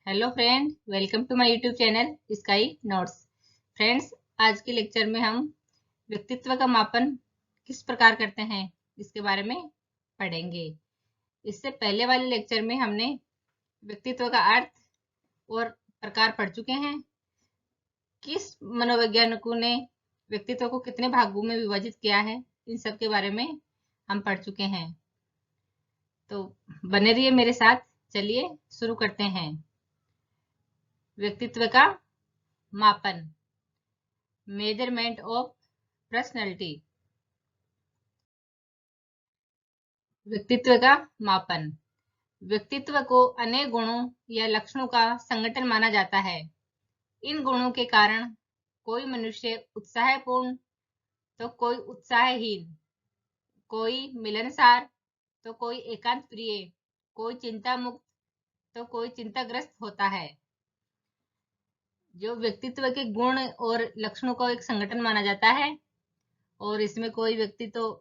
Hello friend, welcome to my YouTube channel Sky Notes. Friends, आज के lecture में हम व्यक्तित्व का मापन किस प्रकार करते हैं इसके बारे में पढ़ेंगे। इससे पहले वाले लेक्चर में हमने व्यक्तित्व का अर्थ और प्रकार पढ़ चुके हैं। किस मनोवैज्ञानिकों ने व्यक्तित्व को कितने भागों में विभाजित किया है, इन सब के बारे में हम पढ़ चुके हैं। तो बने रहिए मेरे साथ। चलिए शुरू करते हैं। व्यक्तित्व का मापन, मेजरमेंट ऑफ पर्सनैलिटी। व्यक्तित्व का मापन, व्यक्तित्व को अनेक गुणों या लक्षणों का संगठन माना जाता है। इन गुणों के कारण कोई मनुष्य उत्साहपूर्ण तो कोई उत्साहहीन, कोई मिलनसार तो कोई एकांत प्रिय, कोई चिंता मुक्त तो कोई चिंताग्रस्त होता है। जो व्यक्तित्व के गुण और लक्षणों का एक संगठन माना जाता है, और इसमें कोई व्यक्ति तो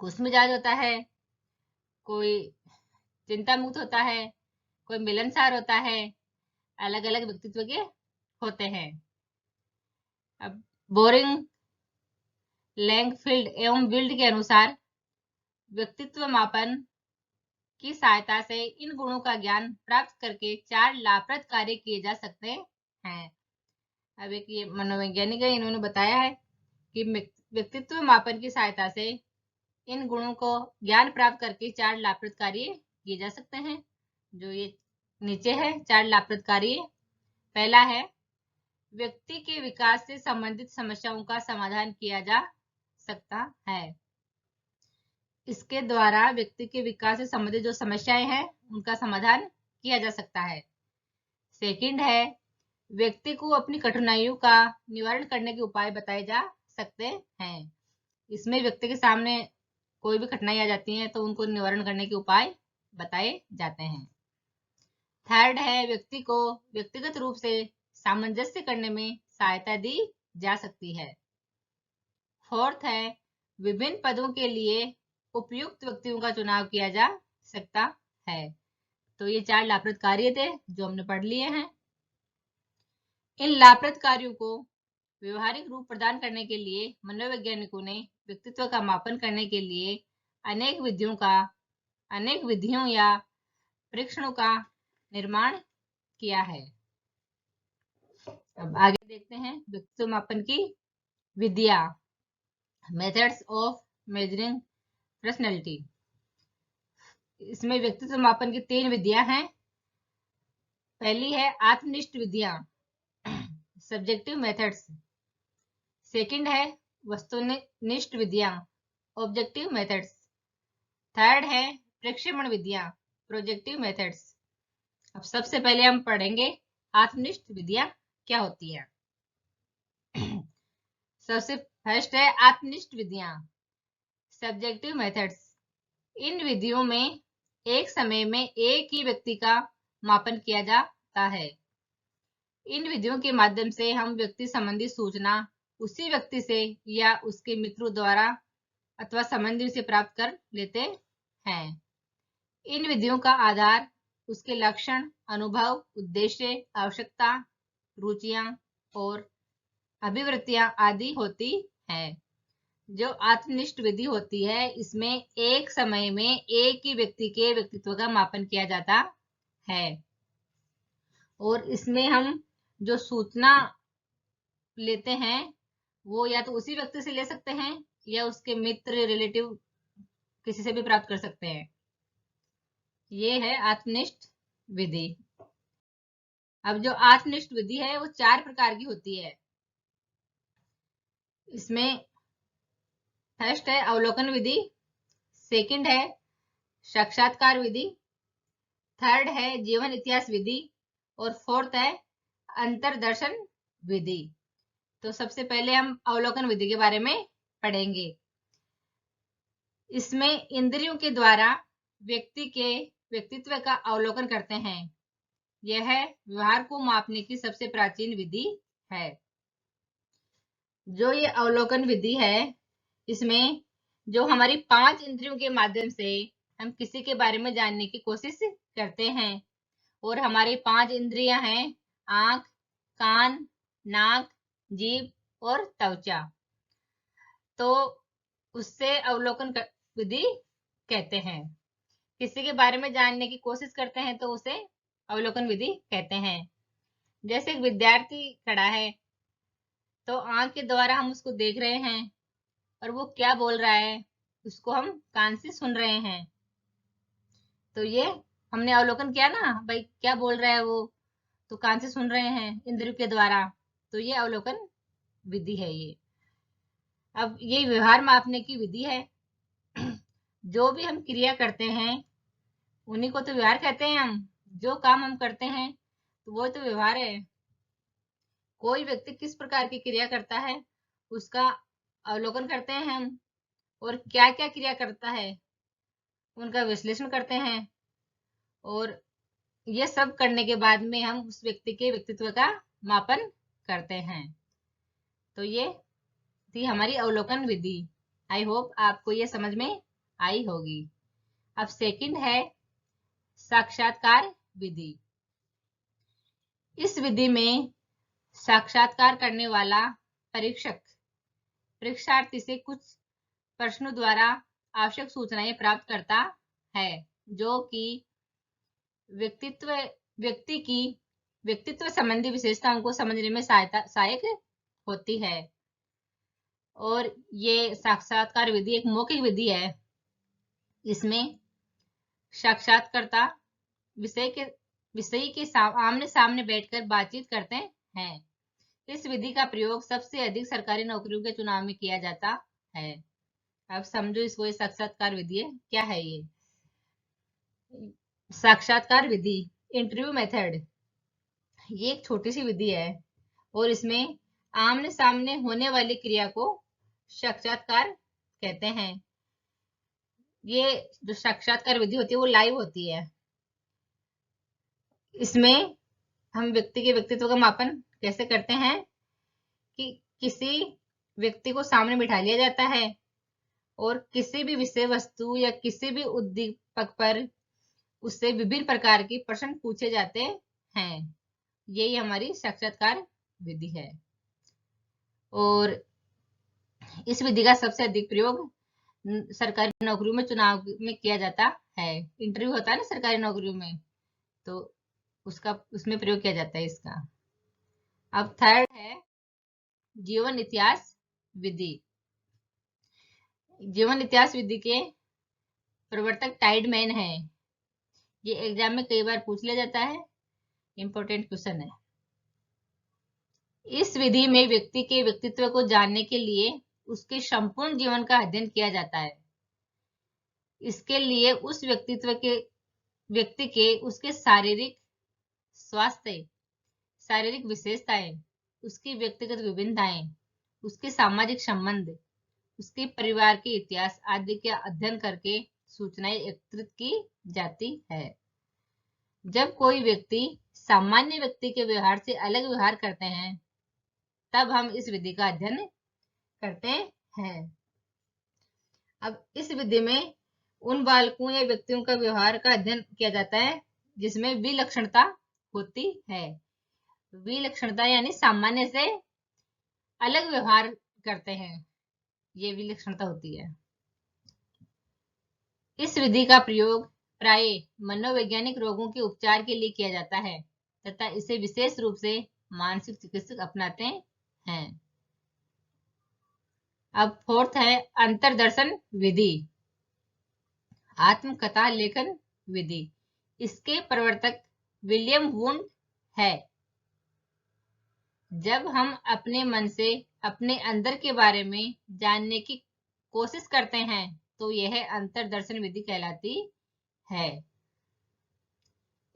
खुश मिजाज होता है, कोई चिंता मुक्त होता है, कोई मिलनसार होता है। अलग अलग व्यक्तित्व के होते हैं। अब बोरिंग, लैंगफील्ड एवं बिल्ड के अनुसार व्यक्तित्व मापन की सहायता से इन गुणों का ज्ञान प्राप्त करके 4 लाभप्रद कार्य किए जा सकते हैं। अब एक ये मनोवैज्ञानिक है, इन्होंने बताया है कि व्यक्तित्व मापन की सहायता से इन गुणों को ज्ञान प्राप्त करके 4 लाभप्रद कार्य किए जा सकते हैं। जो ये नीचे है 4 लाभप्रद कार्य। पहला है, व्यक्ति के विकास से संबंधित समस्याओं का समाधान किया जा सकता है। इसके द्वारा व्यक्ति के विकास से संबंधित जो समस्याएं हैं उनका समाधान किया जा सकता है। सेकंड है, व्यक्ति को अपनी कठिनाइयों का निवारण करने के उपाय बताए जा सकते हैं। इसमें व्यक्ति के सामने कोई भी कठिनाई आ जाती है तो उनको निवारण करने के उपाय बताए जाते हैं। थर्ड है, व्यक्ति को व्यक्तिगत रूप से सामंजस्य करने में सहायता दी जा सकती है। फोर्थ है, विभिन्न पदों के लिए उपयुक्त व्यक्तियों का चुनाव किया जा सकता है। तो ये 4 लाभप्रद कार्य थे जो हमने पढ़ लिए हैं। इन लाभप्रद कार्यों को व्यवहारिक रूप प्रदान करने के लिए मनोवैज्ञानिकों ने व्यक्तित्व का मापन करने के लिए अनेक विधियों या परीक्षणों का निर्माण किया है। अब आगे देखते हैं व्यक्तित्व मापन की विधियां, मेथड्स ऑफ मेजरिंग पर्सनैलिटी। इसमें व्यक्तित्व मापन की 3 विधियां हैं। पहली है आत्मनिष्ठ विधियां, सब्जेक्टिव मेथड्स। सेकंड है वस्तुनिष्ठ विधियां, ऑब्जेक्टिव मेथड्स। थर्ड है प्रक्षेपण विधियां, प्रोजेक्टिव मेथड्स। अब सबसे पहले हम पढ़ेंगे आत्मनिष्ठ विधियां क्या होती है। सबसे फर्स्ट है आत्मनिष्ठ विधियां, सब्जेक्टिव मेथड्स। इन विधियों में एक समय में एक ही व्यक्ति का मापन किया जाता है। इन विधियों के माध्यम से हम व्यक्ति संबंधी सूचना उसी व्यक्ति से या उसके मित्रों द्वारा अथवा संबंधी से प्राप्त कर लेते हैं। इन विधियों का आधार उसके लक्षण, अनुभव, उद्देश्य, आवश्यकता, रुचियां और अभिवृत्तियां आदि होती है। जो आत्मनिष्ठ विधि होती है, इसमें एक समय में एक ही व्यक्ति के व्यक्तित्व का मापन किया जाता है, और इसमें हम जो सूचना लेते हैं वो या तो उसी व्यक्ति से ले सकते हैं या उसके मित्र, रिलेटिव किसी से भी प्राप्त कर सकते हैं। ये है आत्मनिष्ठ विधि। अब जो आत्मनिष्ठ विधि है वो 4 प्रकार की होती है। इसमें फर्स्ट है अवलोकन विधि, सेकंड है साक्षात्कार विधि, थर्ड है जीवन इतिहास विधि, और फोर्थ है अंतर्दर्शन विधि। तो सबसे पहले हम अवलोकन विधि के बारे में पढ़ेंगे। इसमें इंद्रियों के द्वारा व्यक्ति के व्यक्तित्व का अवलोकन करते हैं। यह व्यवहार को मापने की सबसे प्राचीन विधि है। जो ये अवलोकन विधि है, इसमें जो हमारी 5 इंद्रियों के माध्यम से हम किसी के बारे में जानने की कोशिश करते हैं, और हमारी 5 इंद्रियां हैं, आंख, कान, नाक, जीभ और त्वचा। तो उससे अवलोकन विधि कहते हैं। किसी के बारे में जानने की कोशिश करते हैं तो उसे अवलोकन विधि कहते हैं। जैसे एक विद्यार्थी खड़ा है तो आंख के द्वारा हम उसको देख रहे हैं और वो क्या बोल रहा है उसको हम कान से सुन रहे हैं। तो ये हमने अवलोकन किया ना, भाई क्या बोल रहा है वो, तो कान से सुन रहे हैं इंद्रियों के द्वारा। तो ये अवलोकन विधि है ये। अब ये व्यवहार मापने की विधि है। जो भी हम क्रिया करते हैं उन्हीं को तो व्यवहार कहते हैं। हम जो काम हम करते हैं तो वो तो व्यवहार है। कोई व्यक्ति किस प्रकार की क्रिया करता है उसका अवलोकन करते हैं हम, और क्या क्या क्रिया करता है उनका विश्लेषण करते हैं, और ये सब करने के बाद में हम उस व्यक्ति के व्यक्तित्व का मापन करते हैं। तो ये थी हमारी अवलोकन विधि। आई होप आपको ये समझ में आई होगी। अब सेकंड है साक्षात्कार विधि। इस विधि में साक्षात्कार करने वाला परीक्षक परीक्षार्थी से कुछ प्रश्नों द्वारा आवश्यक सूचनाएं प्राप्त करता है, जो कि व्यक्तित्व संबंधी विशेषताओं को समझने में सहायक होती है। और ये साक्षात्कार विधि एक मौखिक विधि है। इसमें साक्षात्कारकर्ता विषयी के आमने सामने बैठकर बातचीत करते हैं। इस विधि का प्रयोग सबसे अधिक सरकारी नौकरियों के चुनाव में किया जाता है। अब समझो इसको, ये साक्षात्कार विधि है। क्या है ये साक्षात्कार विधि? Interview method. ये एक छोटी सी विधि है और इसमें आमने सामने होने वाली क्रिया को साक्षात्कार कहते हैं। ये जो साक्षात्कार विधि होती है वो लाइव होती है। इसमें हम व्यक्ति के व्यक्तित्व का मापन कैसे करते हैं कि किसी व्यक्ति को सामने बिठा लिया जाता है और किसी भी विषय वस्तु या किसी भी उद्दीपक पर उससे विभिन्न प्रकार के प्रश्न पूछे जाते हैं। यही हमारी साक्षात्कार विधि है। और इस विधि का सबसे अधिक प्रयोग सरकारी नौकरियों में चुनाव में किया जाता है। इंटरव्यू होता है ना सरकारी नौकरियों में, तो उसमें प्रयोग किया जाता है इसका। अब थर्ड है जीवन इतिहास विधि। जीवन इतिहास विधि के प्रवर्तक टाइडमैन है। ये एग्जाम में कई बार पूछ लिया जाता है, इंपॉर्टेंट क्वेश्चन है। इस विधि में व्यक्ति के व्यक्तित्व को जानने के लिए उसके संपूर्ण जीवन का अध्ययन किया जाता है। इसके लिए उस व्यक्ति के उसके शारीरिक स्वास्थ्य, शारीरिक विशेषताएं, उसकी व्यक्तिगत विभिन्नताएं, उसके सामाजिक संबंध, उसके परिवार के इतिहास आदि का अध्ययन करके सूचनाएं एकत्रित की जाती है। जब कोई व्यक्ति सामान्य व्यक्ति के व्यवहार से अलग व्यवहार करते हैं तब हम इस विधि का अध्ययन करते हैं। अब इस विधि में उन बालकों या व्यक्तियों का व्यवहार का अध्ययन किया जाता है जिसमें विलक्षणता होती है। विलक्षणता यानी सामान्य से अलग व्यवहार करते हैं, ये विलक्षणता होती है। इस विधि का प्रयोग प्राय मनोवैज्ञानिक रोगों के उपचार के लिए किया जाता है तथा इसे विशेष रूप से मानसिक चिकित्सक अपनाते हैं। अब फोर्थ है अंतर्दर्शन विधि, आत्मकथा लेखन विधि। इसके प्रवर्तक विलियम वुंड है। जब हम अपने मन से अपने अंदर के बारे में जानने की कोशिश करते हैं तो यह अंतर्दर्शन विधि कहलाती है।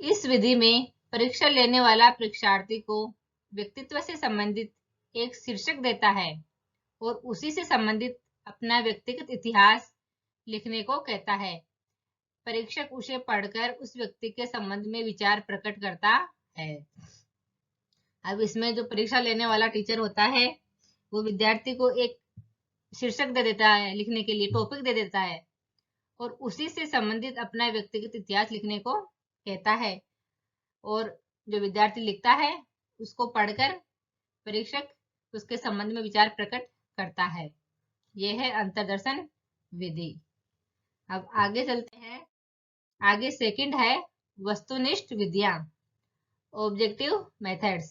इस विधि में परीक्षा लेने वाला परीक्षार्थी को व्यक्तित्व से संबंधित एक शीर्षक देता है और उसी से संबंधित अपना व्यक्तिगत इतिहास लिखने को कहता है। परीक्षक उसे पढ़कर उस व्यक्ति के संबंध में विचार प्रकट करता है। अब इसमें जो परीक्षा लेने वाला टीचर होता है वो विद्यार्थी को एक शीर्षक दे देता है लिखने के लिए, टॉपिक दे देता है और उसी से संबंधित अपना व्यक्तिगत इतिहास लिखने को कहता है। और जो विद्यार्थी लिखता है उसको पढ़कर परीक्षक उसके संबंध में विचार प्रकट करता है। यह है अंतर्दर्शन विधि। अब आगे चलते हैं। आगे सेकंड है वस्तुनिष्ठ विधियां, ऑब्जेक्टिव मेथड्स।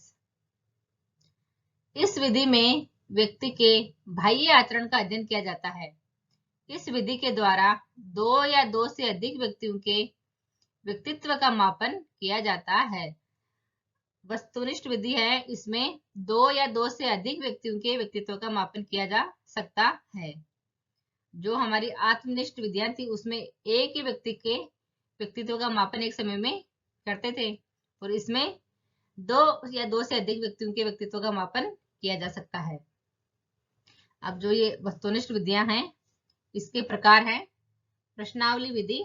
इस विधि में व्यक्ति के बाह्य आचरण का अध्ययन किया जाता है। इस विधि के द्वारा दो या दो से अधिक व्यक्तियों के व्यक्तित्व का मापन किया जाता है। वस्तुनिष्ठ विधि है, इसमें दो या दो से अधिक व्यक्तियों के व्यक्तित्व का मापन किया जा सकता है। जो हमारी आत्मनिष्ठ विधियां थी उसमें एक ही व्यक्ति के व्यक्तित्व का मापन एक समय में करते थे, और इसमें दो या दो से अधिक व्यक्तियों के व्यक्तित्व का मापन किया जा सकता है। अब जो ये वस्तुनिष्ठ विधियां हैं इसके प्रकार हैं। प्रश्नावली विधि,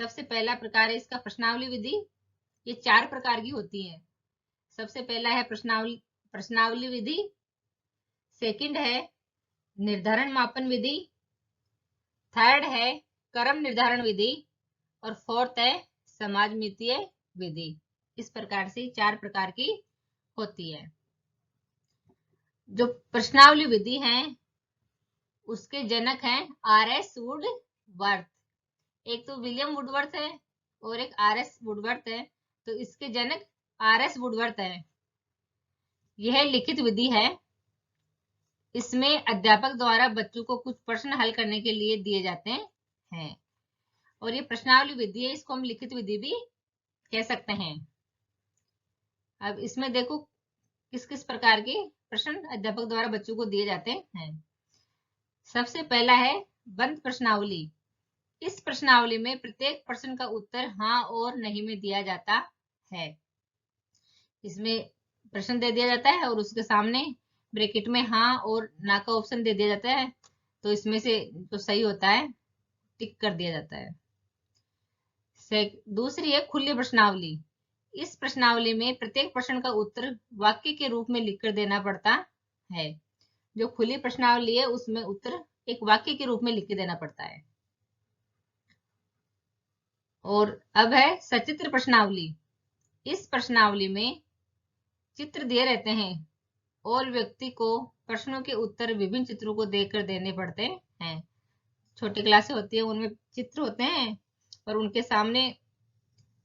सबसे पहला प्रकार है इसका प्रश्नावली विधि। ये 4 प्रकार की होती है। सबसे पहला है प्रश्नावली विधि, सेकंड है निर्धारण मापन विधि, थर्ड है क्रम निर्धारण विधि, और फोर्थ है समाजमितीय विधि। इस प्रकार से 4 प्रकार की होती है। जो प्रश्नावली विधि है उसके जनक हैं आर.एस. वुडवर्थ। एक तो विलियम वुडवर्थ है और एक आर.एस. वुडवर्थ है, तो इसके जनक आर.एस. वुडवर्थ है। यह लिखित विधि है। इसमें अध्यापक द्वारा बच्चों को कुछ प्रश्न हल करने के लिए दिए जाते हैं, और ये प्रश्नावली विधि है, इसको हम लिखित विधि भी कह सकते हैं। अब इसमें देखो किस किस प्रकार के प्रश्न अध्यापक द्वारा बच्चों को दिए जाते हैं। सबसे पहला है बंद प्रश्नावली। इस प्रश्नावली में प्रत्येक प्रश्न का उत्तर हाँ और नहीं में दिया जाता है। इसमें प्रश्न दे दिया जाता है और उसके सामने ब्रैकेट में हाँ और ना का ऑप्शन दे दिया जाता है, तो इसमें से जो सही होता है टिक कर दिया जाता है। दूसरी है खुली प्रश्नावली। इस प्रश्नावली में प्रत्येक प्रश्न का उत्तर वाक्य के रूप में लिखकर देना पड़ता है। जो खुली प्रश्नावली है उसमें उत्तर एक वाक्य के रूप में लिख के देना पड़ता है। और अब है सचित्र प्रश्नावली। इस प्रश्नावली में चित्र दिए रहते हैं और व्यक्ति को प्रश्नों के उत्तर विभिन्न चित्रों को देखकर देने पड़ते हैं। छोटी क्लासें होती है उनमें चित्र होते हैं और उनके सामने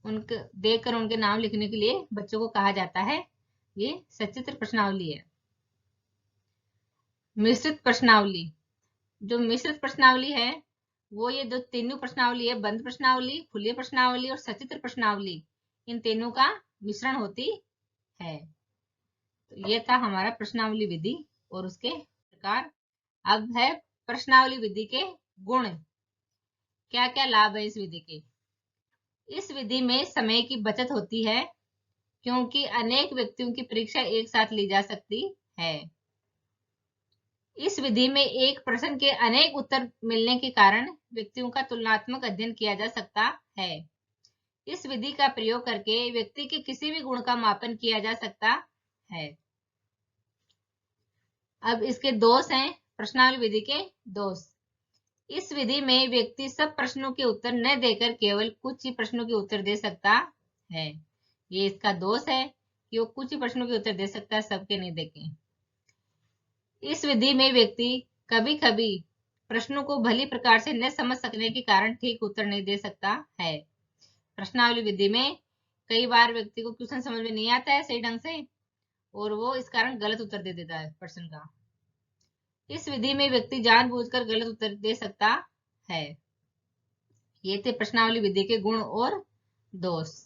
उनके देखकर उनके नाम लिखने के लिए बच्चों को कहा जाता है। ये सचित्र प्रश्नावली है। मिश्रित प्रश्नावली। जो मिश्रित प्रश्नावली है वो ये जो तीनों प्रश्नावली है, बंद प्रश्नावली, खुली प्रश्नावली और सचित्र प्रश्नावली, इन तीनों का मिश्रण होती है। तो ये था हमारा प्रश्नावली विधि और उसके प्रकार। अब है प्रश्नावली विधि के गुण। क्या क्या लाभ है इस विधि के? इस विधि में समय की बचत होती है क्योंकि अनेक व्यक्तियों की परीक्षा एक साथ ली जा सकती है। इस विधि में एक प्रश्न के अनेक उत्तर मिलने के कारण व्यक्तियों का तुलनात्मक अध्ययन किया जा सकता है। इस विधि का प्रयोग करके व्यक्ति के किसी भी गुण का मापन किया जा सकता है। अब इसके दोष हैं, प्रश्नावली विधि के दोष। इस विधि में व्यक्ति सब प्रश्नों के उत्तर न देकर केवल कुछ ही प्रश्नों के उत्तर दे सकता है। ये इसका दोष है कि वो कुछ ही प्रश्नों के उत्तर दे सकता है, सबके नहीं देके। इस विधि में व्यक्ति कभी कभी प्रश्नों को भली प्रकार से न समझ सकने के कारण ठीक उत्तर नहीं दे सकता है। प्रश्नावली विधि में कई बार व्यक्ति को क्वेश्चन समझ में नहीं आता है सही ढंग से और वो इस कारण गलत उत्तर दे देता है प्रश्न का। इस विधि में व्यक्ति जानबूझकर गलत उत्तर दे सकता है। ये थे प्रश्नावली विधि के गुण और दोष।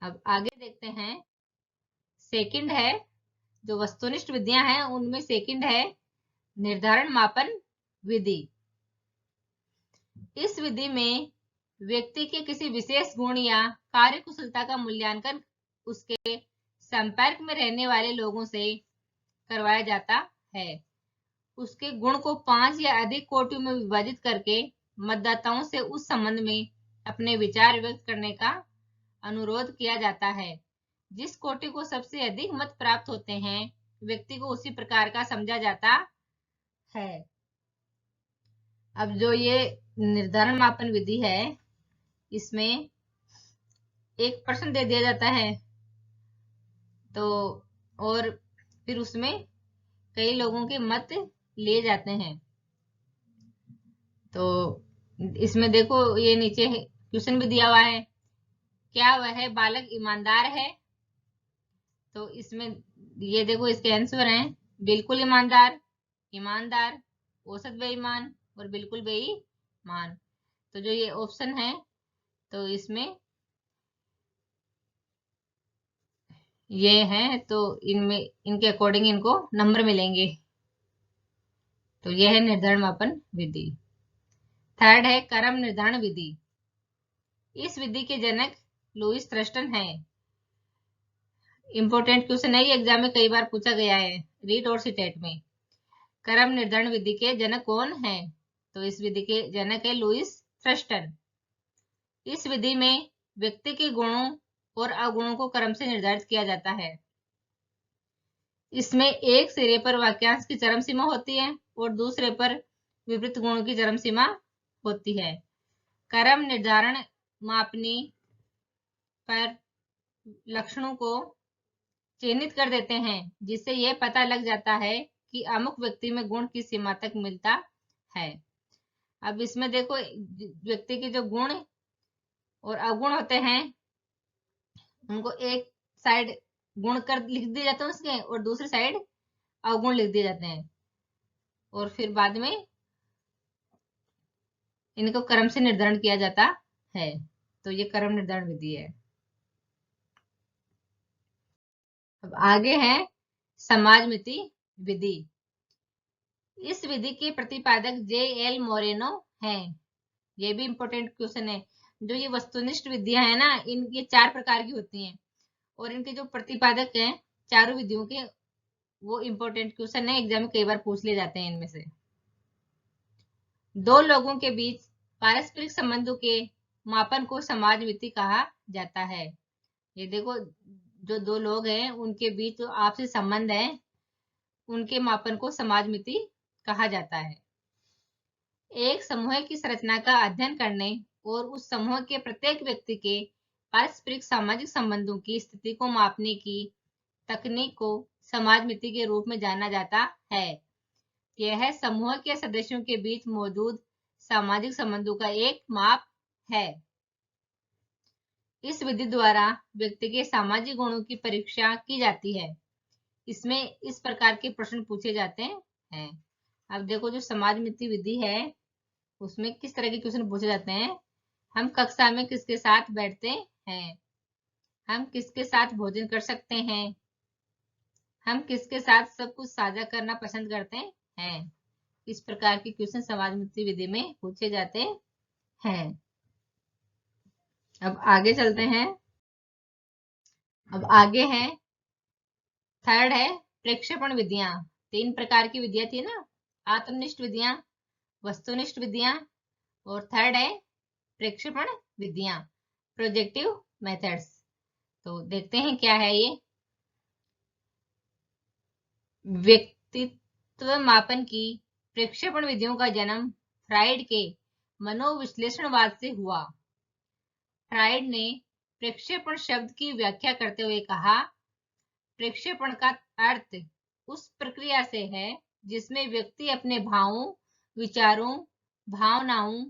अब आगे देखते हैं। सेकंड है जो वस्तुनिष्ठ विधियां हैं उनमें सेकंड है निर्धारण मापन विधि। इस विधि में व्यक्ति के किसी विशेष गुण या कार्य कुशलता का मूल्यांकन उसके संपर्क में रहने वाले लोगों से करवाया जाता है। उसके गुण को 5 या अधिक कोटियों में विभाजित करके मतदाताओं से उस संबंध में अपने विचार व्यक्त करने का अनुरोध किया जाता है। जिस कोटि को सबसे अधिक मत प्राप्त होते हैं व्यक्ति को उसी प्रकार का समझा जाता है। अब जो ये निर्धारण मापन विधि है इसमें एक प्रश्न दे दिया जाता है, तो और फिर उसमें कई लोगों के मत लिए जाते हैं। तो इसमें देखो ये नीचे क्वेश्चन भी दिया हुआ है, क्या वह बालक ईमानदार है? तो इसमें ये देखो इसके आंसर हैं, बिल्कुल ईमानदार, ईमानदार, औसत बेईमान और बिल्कुल बेईमान। तो जो ये ऑप्शन है, तो इसमें ये है, तो इनमें इनके अकॉर्डिंग इनको नंबर मिलेंगे। तो यह है निर्धारण मापन विधि। थर्ड है क्रम निर्धारण विधि। इस विधि के जनक लुईस थ्रस्टन है। इंपॉर्टेंट क्वेश्चन है, ये एग्जाम में कई बार पूछा गया है, रीट और सीटेट में। क्रम निर्धारण विधि के जनक कौन है? तो इस विधि के जनक है लुईस थ्रस्टन। इस विधि में व्यक्ति के गुणों और अवगुणों को क्रम से निर्धारित किया जाता है। इसमें एक सिरे पर वाक्यांश की चरम सीमा होती है और दूसरे पर विपरीत गुणों की चरम सीमा होती है। क्रम निर्धारण मापनी पर लक्षणों को चिन्हित कर देते हैं, जिससे यह पता लग जाता है कि अमुक व्यक्ति में गुण किस सीमा तक मिलता है। अब इसमें देखो व्यक्ति के जो गुण और अवगुण होते हैं, उनको एक साइड गुण कर लिख दिए जाते हैं उसके, और दूसरी साइड अवगुण लिख दिए जाते हैं, और फिर बाद में इनको क्रम से निर्धारण किया जाता है। तो ये क्रम निर्धारण विधि है। अब आगे है समाजमिति विधि। इस विधि के प्रतिपादक जे.एल. मोरेनो हैं। ये भी इंपॉर्टेंट क्वेश्चन है। जो ये वस्तुनिष्ठ विधियां है ना, ये 4 प्रकार की होती हैं, और इनके जो प्रतिपादक हैं चारों विधियों के, वो इंपॉर्टेंट क्वेश्चन है, एग्जाम में कई बार पूछ लिए जाते हैं इनमें से। दो लोगों के बीच पारस्परिक संबंधों के मापन को समाजमिति कहा जाता है। ये देखो जो दो लोग हैं उनके बीच जो आपसी संबंध है, उनके मापन को समाजमिति कहा जाता है। एक समूह की संरचना का अध्ययन करने और उस समूह के प्रत्येक व्यक्ति के पारस्परिक सामाजिक संबंधों की स्थिति को मापने की तकनीक को समाजमिति के रूप में जाना जाता है। यह समूह के सदस्यों के बीच मौजूद सामाजिक संबंधों का एक माप है। इस विधि द्वारा व्यक्ति के सामाजिक गुणों की परीक्षा की जाती है। इसमें इस प्रकार के प्रश्न पूछे जाते हैं। अब देखो जो समाजमिति विधि है, उसमें किस तरह के क्वेश्चन पूछे जाते हैं। हम कक्षा में किसके साथ बैठते हैं? हम किसके साथ भोजन कर सकते हैं? हम किसके साथ सब कुछ साझा करना पसंद करते हैं? इस प्रकार के क्वेश्चन समाजमिति विधि में पूछे जाते हैं। अब आगे चलते हैं। अब आगे है थर्ड है प्रक्षेपण विधियां। 3 प्रकार की विधियां थी ना, आत्मनिष्ठ विधियां, वस्तुनिष्ठ विधियां, और थर्ड है प्रक्षेपण विधियां, प्रोजेक्टिव मेथड्स। तो देखते हैं क्या है ये। व्यक्तित्व मापन की प्रक्षेपण विधियों का जन्म फ्राइड के मनोविश्लेषणवाद से हुआ। फ्राइड ने प्रक्षेपण शब्द की व्याख्या करते हुए कहा, प्रक्षेपण का अर्थ उस प्रक्रिया से है जिसमें व्यक्ति अपने भावों, विचारों, भावनाओं,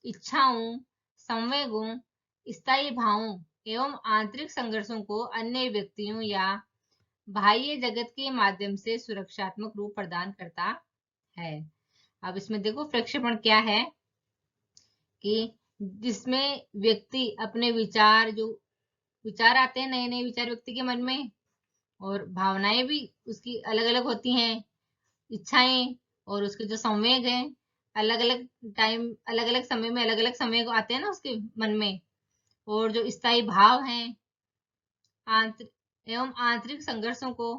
इच्छाओं, संवेगों, स्थायी भावों एवं आंतरिक संघर्षों को अन्य व्यक्तियों या बाह्य जगत के माध्यम से सुरक्षात्मक रूप प्रदान करता है। अब इसमें देखो प्रक्षेपण क्या है, कि जिसमें व्यक्ति अपने विचार, जो विचार आते हैं, नए नए विचार व्यक्ति के मन में, और भावनाएं भी उसकी अलग अलग होती हैं, इच्छाएं, और उसके जो संवेग हैं अलग अलग टाइम, अलग अलग समय में अलग अलग संवेग आते हैं ना उसके मन में, और जो स्थायी भाव हैं एवं आंतरिक संघर्षों को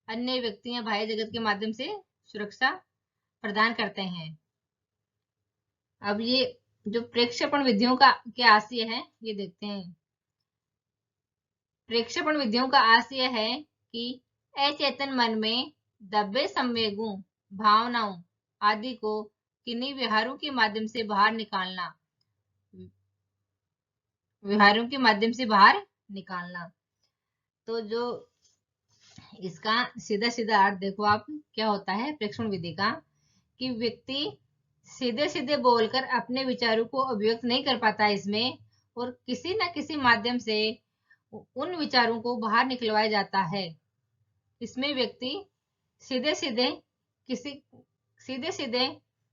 अन्य व्यक्तियां बाह्य जगत के माध्यम से सुरक्षा प्रदान करते हैं। अब ये जो प्रक्षेपण विधियों का क्या आशय है ये देखते हैं। प्रक्षेपण विधियों का आशय है कि अचेतन मन में दबे संवेगों, भावनाओं आदि को किन्हीं व्यवहारों के माध्यम से बाहर निकालना, व्यवहारों के माध्यम से बाहर निकालना। तो जो इसका सीधा सीधा अर्थ देखो आप क्या होता है प्रेक्षण विधि का, कि व्यक्ति सीधे सीधे बोलकर अपने विचारों को अभिव्यक्त नहीं कर पाता इसमें, और किसी न किसी माध्यम से उन विचारों को बाहर निकलवाया जाता है। इसमें व्यक्ति सीधे सीधे सीधे सीधे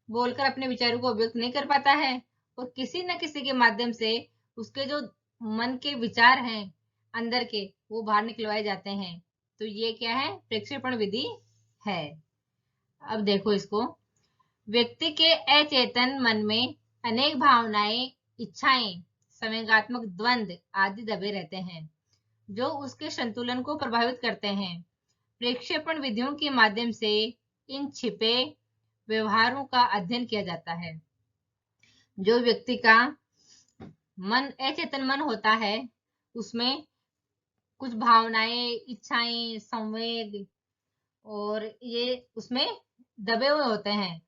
बोलकर अपने विचारों को अभिव्यक्त नहीं कर पाता है, और किसी न किसी के माध्यम से उसके जो मन के विचार हैं अंदर के, वो बाहर निकलवाए जाते हैं। तो ये क्या है, प्रक्षेपण विधि है। अब देखो इसको, व्यक्ति के अचेतन मन में अनेक भावनाएं, इच्छाएं, संवेगात्मक द्वंद्व आदि दबे रहते हैं, जो उसके संतुलन को प्रभावित करते हैं। प्रक्षेपण विधियों के माध्यम से इन छिपे व्यवहारों का अध्ययन किया जाता है। जो व्यक्ति का मन अचेतन मन होता है, उसमें कुछ भावनाएं, इच्छाएं, संवेग और ये उसमें दबे हुए होते हैं,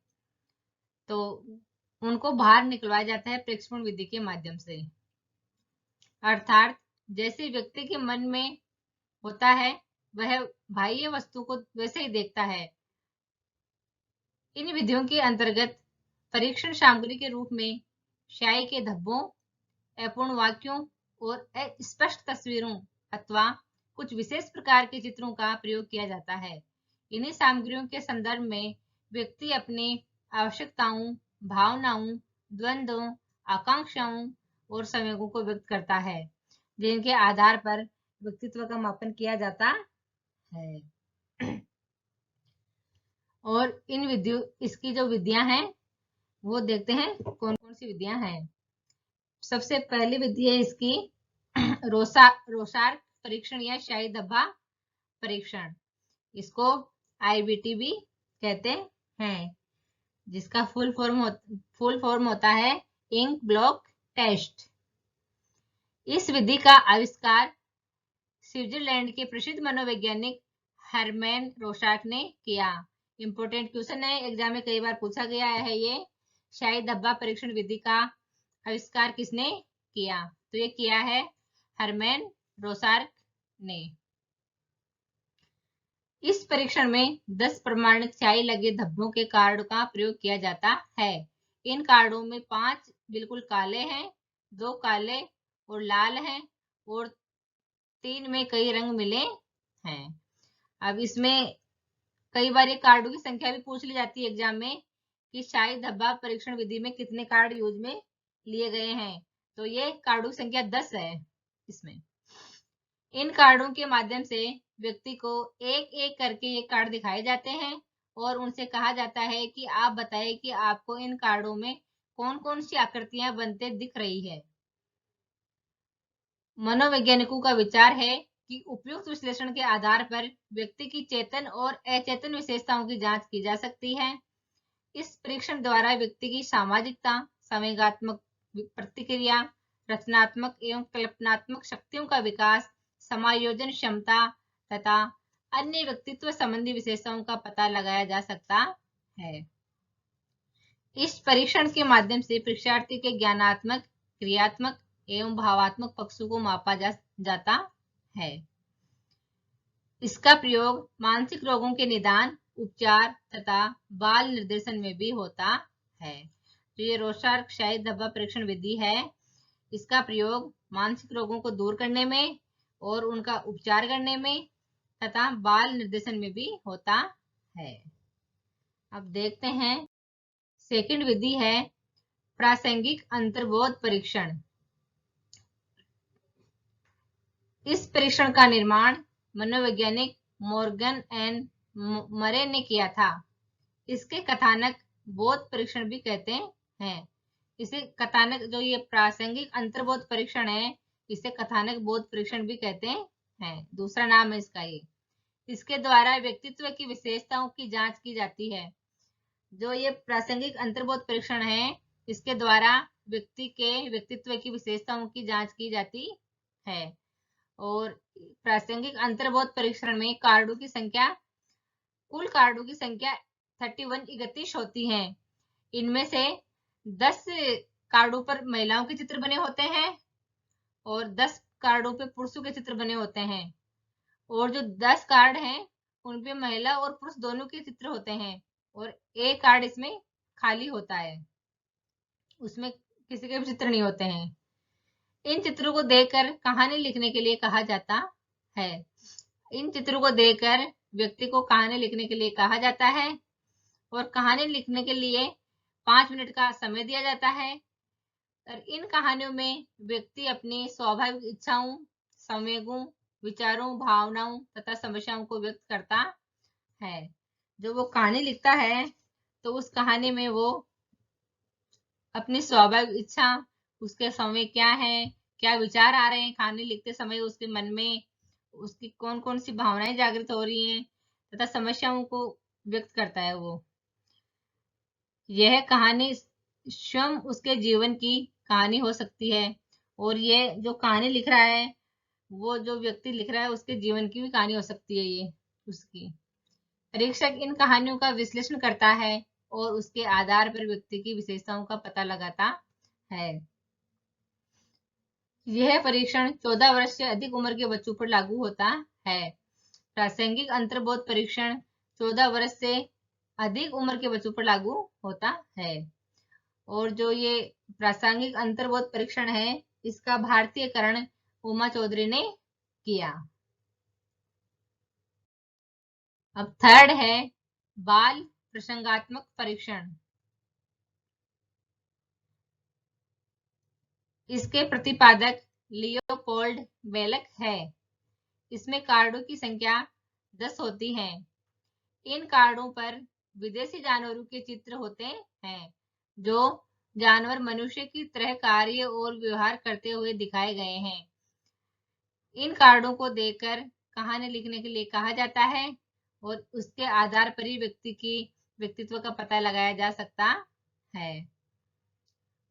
तो उनको बाहर निकलवाया जाता है प्रक्षेपण विधि के माध्यम से। अर्थात जैसे व्यक्ति के मन में होता है, वह बाह्य वस्तु को वैसे ही देखता है। इन विधियों के अंतर्गत परीक्षण सामग्री के रूप में स्याही के धब्बों, अपूर्ण वाक्यों और अस्पष्ट तस्वीरों अथवा कुछ विशेष प्रकार के चित्रों का प्रयोग किया जाता है। इन्हीं सामग्रियों के संदर्भ में व्यक्ति अपनी आवश्यकताओं, भावनाओं, द्वंद्वों, आकांक्षाओं और संवेगों को व्यक्त करता है, जिनके आधार पर व्यक्तित्व का मापन किया जाता है। और इन विधियों, इसकी जो विधियां हैं वो देखते हैं कौन कौन सी विधियां हैं। सबसे पहली विधि है इसकी रोसार्क परीक्षण या स्याही धब्बा परीक्षण। इसको IBT भी कहते हैं, जिसका फुल फॉर्म होता है इंक ब्लॉक टेस्ट। इस विधि का आविष्कार स्विट्जरलैंड के प्रसिद्ध मनोवैज्ञानिक हरमैन रोसार्क ने किया। इंपोर्टेंट क्वेश्चन है, एग्जाम में कई बार पूछा गया है ये। स्याही धब्बा परीक्षण विधि का आविष्कार किसने किया? तो ये किया है हरमैन रोसार्क ने। इस परीक्षण में 10 प्रमाणिक स्याही लगे धब्बों के कार्ड का प्रयोग किया जाता है। इन कार्डों में 5 बिल्कुल काले हैं, 2 काले और लाल हैं, और 3 में कई रंग मिले हैं। अब इसमें कई बार ये कार्डों की संख्या भी पूछ ली जाती है एग्जाम में, कि स्याही धब्बा परीक्षण विधि में कितने कार्ड यूज में लिए गए हैं। तो ये कार्डों की संख्या 10 है इसमें। इन कार्डों के माध्यम से व्यक्ति को एक एक करके ये कार्ड दिखाए जाते हैं, और उनसे कहा जाता है कि आप बताएं कि आपको इन कार्डों में कौन कौन सी आकृतियां बनते दिख रही है। मनोवैज्ञानिकों का विचार है कि उपयुक्त विश्लेषण के आधार पर व्यक्ति की चेतन और अचेतन विशेषताओं की जांच की जा सकती है। इस परीक्षण द्वारा व्यक्ति की सामाजिकता, संवेगात्मक प्रतिक्रिया, रचनात्मक एवं कल्पनात्मक शक्तियों का विकास, समायोजन क्षमता तथा अन्य व्यक्तित्व संबंधी विशेषताओं का पता लगाया जा सकता है। इस परीक्षण के माध्यम से परीक्षार्थी के ज्ञानात्मक, क्रियात्मक एवं भावात्मक पक्षों को मापा जाता है। इसका प्रयोग मानसिक रोगों के निदान, उपचार तथा बाल निर्देशन में भी होता है। तो ये रोसार्क स्याही धब्बा परीक्षण विधि है। इसका प्रयोग मानसिक रोगों को दूर करने में और उनका उपचार करने में तथा बाल निर्देशन में भी होता है। अब देखते हैं सेकंड विधि है प्रासंगिक अंतर्बोध परीक्षण। इस परीक्षण का निर्माण मनोवैज्ञानिक मॉर्गन एंड मरे ने किया था। इसके कथानक बोध परीक्षण भी कहते हैं। इसे कथानक, जो ये प्रासंगिक अंतर्बोध परीक्षण है, इसे कथानक बोध परीक्षण भी कहते हैं, दूसरा नाम है इसका ये। इसके द्वारा व्यक्तित्व की विशेषताओं की जांच की जाती है। जो ये प्रासंगिक अंतर्बोध परीक्षण है, इसके द्वारा व्यक्ति के व्यक्तित्व की विशेषताओं की जांच की जाती है। और प्रासंगिक अंतर्बोध परीक्षण में कार्डों की संख्या, कुल कार्डों की संख्या 31 होती है। इनमें से 10 कार्डों पर महिलाओं के चित्र बने होते हैं, और 10 कार्डों पे पुरुषों के चित्र बने होते हैं, और जो 10 कार्ड हैं उन पे महिला और पुरुष दोनों के चित्र होते हैं, और एक कार्ड इसमें खाली होता है, उसमें किसी के भी चित्र नहीं होते हैं। इन चित्रों को देखकर कहानी लिखने के लिए कहा जाता है। इन चित्रों को देखकर व्यक्ति को कहानी लिखने के लिए कहा जाता है, और कहानी लिखने के लिए 5 मिनट का समय दिया जाता है। और इन कहानियों में व्यक्ति अपनी स्वाभाविक इच्छाओं, संवेगों, विचारों, भावनाओं तथा समस्याओं को व्यक्त करता है। जो वो कहानी लिखता है तो उस कहानी में वो अपनी स्वाभाविक इच्छा, उसके समय क्या है, क्या विचार आ रहे हैं कहानी लिखते समय उसके मन में, उसकी कौन कौन सी भावनाएं जागृत हो रही हैं तथा समस्याओं को व्यक्त करता है वो। यह कहानी स्वयं उसके जीवन की कहानी हो सकती है, और ये जो कहानी लिख रहा है, वो जो व्यक्ति लिख रहा है उसके जीवन की भी कहानी हो सकती है ये उसकी। परीक्षक इन कहानियों का विश्लेषण करता है और उसके आधार पर व्यक्ति की विशेषताओं का पता लगाता है। यह परीक्षण 14 वर्ष से अधिक उम्र के बच्चों पर लागू होता है। प्रासंगिक अंतर्बोध परीक्षण 14 वर्ष से अधिक उम्र के बच्चों पर लागू होता है। और जो ये प्रासंगिक अंतर्बोध परीक्षण है, इसका भारतीयकरण उमा चौधरी ने किया। अब थर्ड है बाल प्रसंगात्मक परीक्षण। इसके प्रतिपादक लियोपोल्ड बेलक है। इसमें कार्डों की संख्या 10 होती है। इन कार्डों पर विदेशी जानवरों के चित्र होते हैं, जो जानवर मनुष्य की तरह कार्य और व्यवहार करते हुए दिखाए गए हैं। इन कार्डों को देखकर कहानी लिखने के लिए कहा जाता है, और उसके आधार पर ही व्यक्ति की व्यक्तित्व का पता लगाया जा सकता है।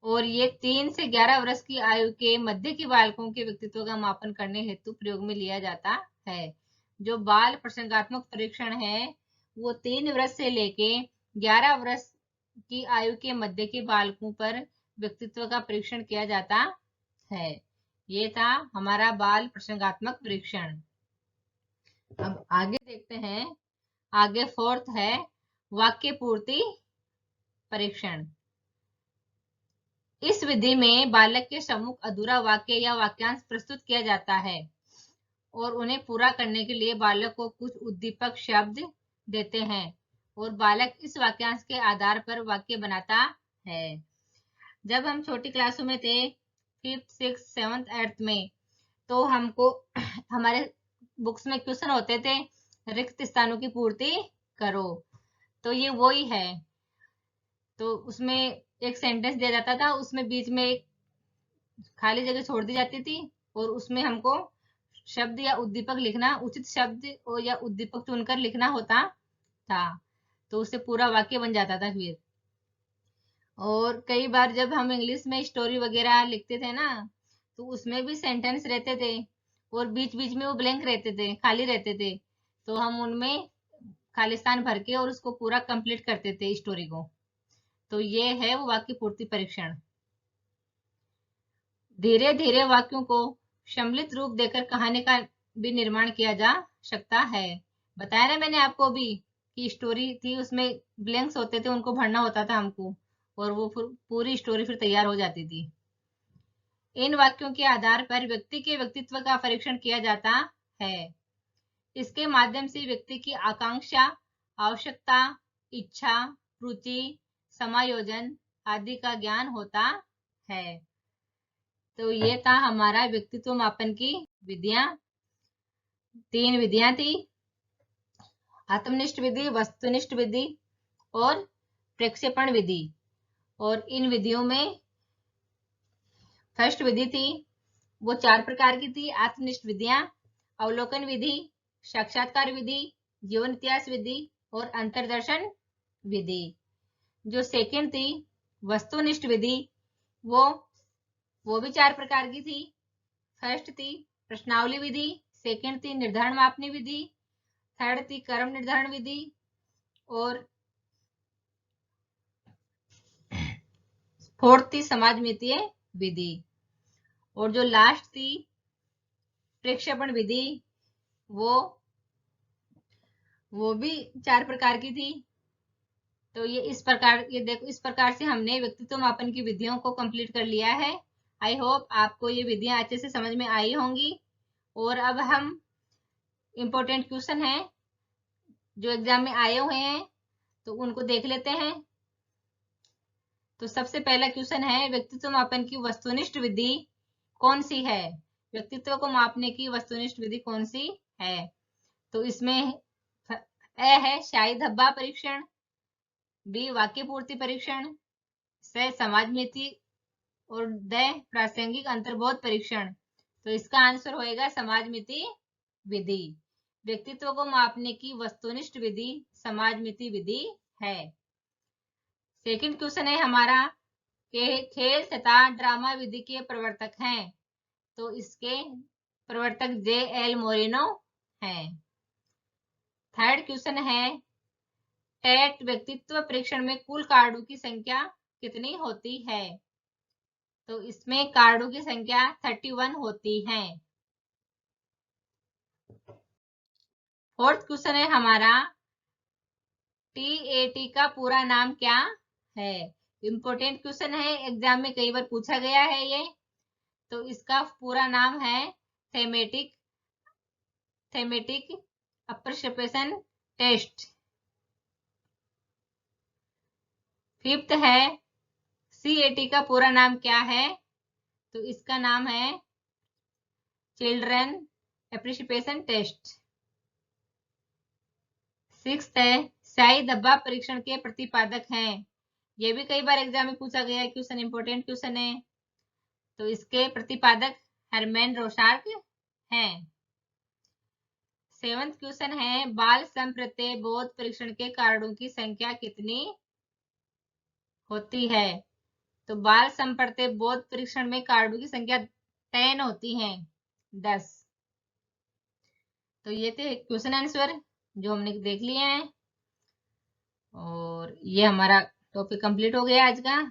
और ये 3 से 11 वर्ष की आयु के मध्य के बालकों के व्यक्तित्व का मापन करने हेतु प्रयोग में लिया जाता है। जो बाल प्रसंगात्मक परीक्षण है, वो 3 वर्ष से लेके 11 वर्ष की आयु के मध्य के बालकों पर व्यक्तित्व का परीक्षण किया जाता है। ये था हमारा बाल प्रसंगात्मक परीक्षण। अब आगे देखते हैं। आगे फोर्थ है वाक्य पूर्ति परीक्षण। इस विधि में बालक के सम्मुख अधूरा वाक्य या वाक्यांश प्रस्तुत किया जाता है, और उन्हें पूरा करने के लिए बालक को कुछ उद्दीपक शब्द देते हैं, और बालक इस वाक्यांश के आधार पर वाक्य बनाता है। जब हम छोटी क्लासों में थे, 5th, 6th, 7th, 8th में, तो हमको हमारे बुक्स में क्वेश्चन होते थे, रिक्त स्थानों की पूर्ति करो। तो ये वो ही है। तो उसमें एक सेंटेंस दिया जाता था, उसमें बीच में एक खाली जगह छोड़ दी जाती थी, और उसमें हमको शब्द या उद्दीपक लिखना, उचित शब्द या उद्दीपक चुनकर लिखना होता था। तो उससे पूरा वाक्य बन जाता था फिर। और कई बार जब हम इंग्लिश में स्टोरी वगैरह लिखते थे ना, तो उसमें भी सेंटेंस रहते थे, और बीच बीच में वो ब्लैंक रहते थे, खाली रहते थे। तो हम उनमें खालिस्तान भर के और उसको पूरा कंप्लीट करते थे स्टोरी को। तो ये है वो वाक्य पूर्ति परीक्षण। धीरे धीरे वाक्यों को सम्मिलित रूप देकर कहानी का भी निर्माण किया जा सकता है। बताया ना मैंने आपको अभी कि स्टोरी थी, उसमें ब्लैंक्स होते थे, उनको भरना होता था हमको, और वो पूरी स्टोरी फिर तैयार हो जाती थी। इन वाक्यों के आधार पर व्यक्ति के व्यक्तित्व का परीक्षण किया जाता है। इसके माध्यम से व्यक्ति की आकांक्षा, आवश्यकता, इच्छा, रुचि, समायोजन आदि का ज्ञान होता है। तो ये था हमारा व्यक्तित्व मापन की विधियां। 3 विधियां थी, आत्मनिष्ठ विधि, वस्तुनिष्ठ विधि और प्रक्षेपण विधि। और इन विधियों में फर्स्ट विधि थी, वो 4 प्रकार की थी। आत्मनिष्ठ विधियां, अवलोकन विधि, साक्षात्कार विधि, जीवन इतिहास विधि और अंतर्दर्शन विधि। जो सेकंड थी वस्तुनिष्ठ विधि, वो भी 4 प्रकार की थी। फर्स्ट थी प्रश्नावली विधि, सेकंड थी निर्धारण मापनी विधि, थर्ड थी कर्म निर्धारण विधि, और फोर्थ थी समाज मितीय विधि। और जो लास्ट थी प्रक्षेपण विधि, वो भी 4 प्रकार की थी। तो ये इस प्रकार, ये देखो, इस प्रकार से हमने व्यक्तित्व मापन की विधियों को कंप्लीट कर लिया है। आई होप आपको ये विधियां अच्छे से समझ में आई होंगी। और अब हम इम्पोर्टेंट क्वेश्चन हैं जो एग्जाम में आए हुए हैं, तो उनको देख लेते हैं। तो सबसे पहला क्वेश्चन है, व्यक्तित्व मापन की वस्तुनिष्ठ विधि कौन सी है? व्यक्तित्व को मापने की वस्तुनिष्ठ विधि कौन सी है? तो इसमें ए है शाही धब्बा परीक्षण, बी वाक्य पूर्ति परीक्षण, स समाजमिति, और द प्रासंगिक अंतर्बोध परीक्षण। तो इसका आंसर होएगा समाजमिति विधि। व्यक्तित्व को मापने की वस्तुनिष्ठ विधि समाजमिति विधि है। सेकंड क्वेश्चन है हमारा कि खेल तथा ड्रामा विधि के प्रवर्तक हैं। तो इसके प्रवर्तक J.L. मोरिनो हैं। थर्ड क्वेश्चन है, टेट व्यक्तित्व परीक्षण में कुल कार्डों की संख्या कितनी होती है? तो इसमें कार्डों की संख्या 31 होती है। फोर्थ क्वेश्चन है हमारा, TAT का पूरा नाम क्या है? इंपॉर्टेंट क्वेश्चन है, एग्जाम में कई बार पूछा गया है ये। तो इसका पूरा नाम है थेमेटिक अप्रिशिएशन टेस्ट। फिफ्थ है, CAT का पूरा नाम क्या है? तो इसका नाम है चिल्ड्रन एप्रिशिएशन टेस्ट। सिक्स्थ है, शाही धब्बा परीक्षण के प्रतिपादक हैं। ये भी कई बार एग्जाम में पूछा गया है क्वेश्चन, इंपॉर्टेंट क्वेश्चन है। तो इसके प्रतिपादक हरमैन रोशार्क हैं। सेवंथ क्वेश्चन है, बाल संप्रत्यय बोध परीक्षण के कारणों की संख्या कितनी होती है? तो बाल संप्रत्यय बोध परीक्षण में कारणों की संख्या 10 होती है, 10। तो ये थे क्वेश्चन आंसर जो हमने देख लिए हैं, और ये हमारा टॉपिक कंप्लीट हो गया आज का।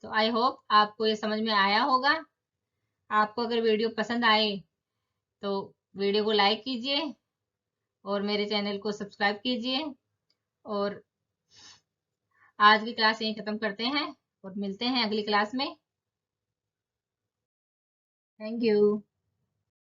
तो आई होप आपको ये समझ में आया होगा। आपको अगर वीडियो पसंद आए तो वीडियो को लाइक कीजिए और मेरे चैनल को सब्सक्राइब कीजिए। और आज की क्लास यहीं खत्म करते हैं और मिलते हैं अगली क्लास में। Thank you.